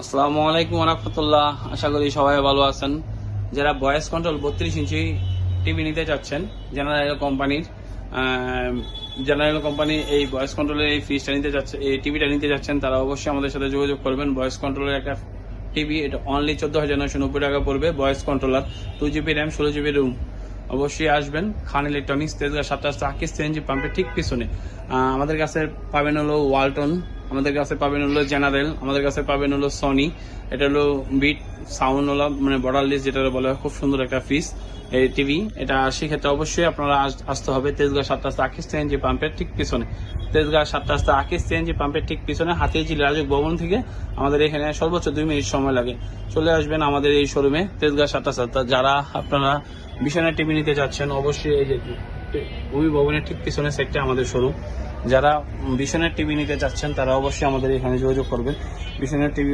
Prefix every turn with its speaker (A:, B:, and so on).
A: আসসালামু আলাইকুম রাহমাতুল্লাহ। আশা করি সবাই ভালো আছেন। যারা ভয়েস কন্ট্রোল 32 ইঞ্চি টিভি নিতে চাচ্ছেন জেনারেল কোম্পানি এই ভয়েস কন্ট্রোলের এই ফ্রিজটা নিতে যাচ্ছে, এই টিভিটা নিতে যাচ্ছেন, তারা অবশ্যই আমাদের সাথে যোগাযোগ করবেন। ভয়েস কন্ট্রোলের একটা টিভি, এটা অনলি 14,990 টাকা পড়বে। Voice controller, 2GB RAM, 16GB room. অবশ্যই আসবেন খান ইলেকট্রনিক্স, তেজগাঁ 7 রাস্তা আকিস সিএনজি পাম্পের ঠিক পিছনে। আমাদের কাছে পাবেন হলো ওয়ালটন, আমাদের কাছে পাবেন হলো জেনারেল, আমাদের কাছে পাবেন হলো সনি। এটা হলো বিট সাউন্ড হলো মানে বর্ডারলেস, যেটা বলে, খুব সুন্দর একটা ফ্রিজ এই টিভি। এটা সেক্ষেত্রে অবশ্যই আপনারা আসতে হবে তেজগাঁ 7 রাস্তা আকিস সিএনজি পাম্পের ঠিক পিছনে। তেজগাঁ 7 রাস্তা আকিস সিএনজি পাম্পের ঠিক পিছনে হাতিঝিল রাজুক ভবন থেকে আমাদের এখানে সর্বোচ্চ 2 মিনিট সময় লাগে। চলে আসবেন আমাদের এই শোরুমে তেজগাঁ 7 রাস্তা। যারা আপনারা বিছানার টিভি নিতে যাচ্ছেন, অবশ্যই এই যে ওই ভবনের ঠিক পিছনে সেক্টরে আমাদের শোরুম। যারা বিছানার টিভি নিতে চাচ্ছেন তারা অবশ্যই আমাদের এখানে যোগাযোগ করবেন। বিছানার টিভি